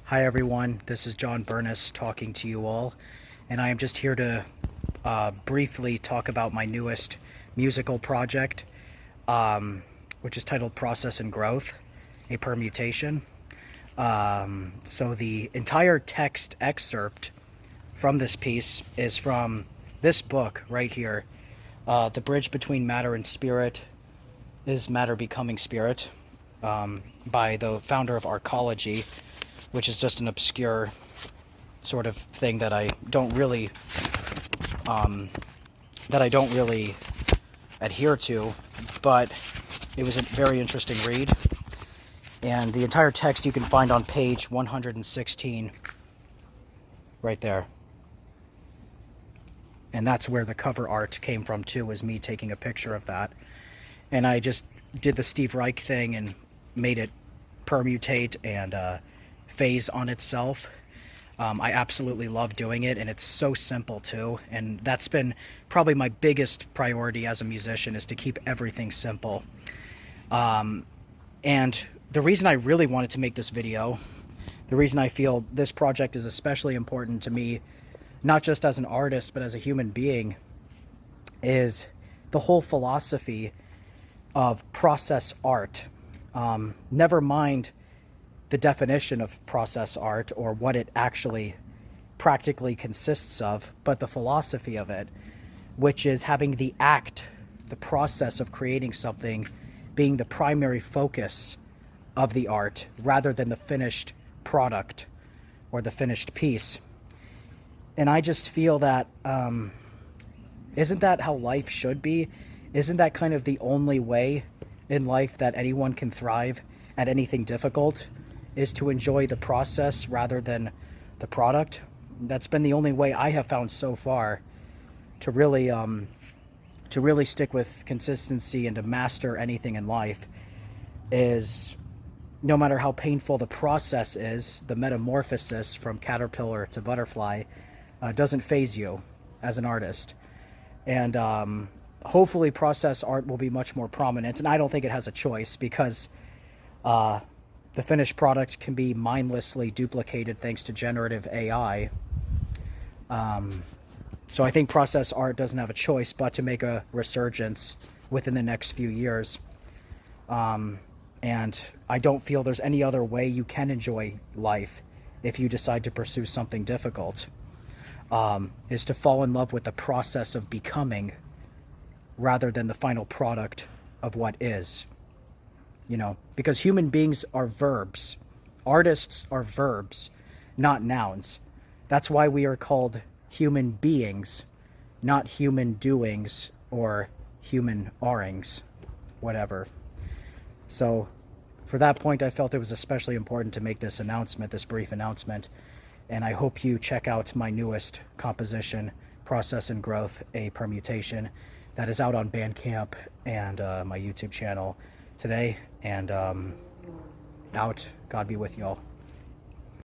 Hi everyone, this is John Burness talking to you all, and I am just here to briefly talk about my newest musical project, which is titled Process and Growth, a Permutation. So the entire text excerpt from this piece is from this book right here, The Bridge Between Matter and Spirit, Is Matter Becoming Spirit, by the founder of Arcology, which is just an obscure sort of thing that I don't really adhere to, but it was a very interesting read. And the entire text you can find on page 116 right there. And that's where the cover art came from too, was me taking a picture of that. And I just did the Steve Reich thing and made it permutate and phase on itself. I absolutely love doing it, and it's so simple too, and that's been probably my biggest priority as a musician, is to keep everything simple. And the reason I really wanted to make this video, the reason I feel this project is especially important to me, not just as an artist but as a human being, is the whole philosophy of process art. Never mind the definition of process art or what it actually practically consists of, but the philosophy of it, which is having the act, the process of creating something, being the primary focus of the art rather than the finished product or the finished piece. And I just feel that, isn't that how life should be? Isn't that kind of the only way in life that anyone can thrive at anything difficult, is to enjoy the process rather than the product? That's been the only way I have found so far to really stick with consistency and to master anything in life, is no matter how painful the process is, the metamorphosis from caterpillar to butterfly doesn't faze you as an artist. And hopefully process art will be much more prominent, and I don't think it has a choice, because the finished product can be mindlessly duplicated thanks to generative AI. So I think process art doesn't have a choice but to make a resurgence within the next few years. And I don't feel there's any other way you can enjoy life if you decide to pursue something difficult, is to fall in love with the process of becoming rather than the final product of what is. You know, because human beings are verbs. Artists are verbs, not nouns. That's why we are called human beings, not human doings or human arings, whatever. So for that point, I felt it was especially important to make this announcement, this brief announcement. And I hope you check out my newest composition, Process and Growth, a Permutation, that is out on Bandcamp and my YouTube channel today, and out. God be with y'all.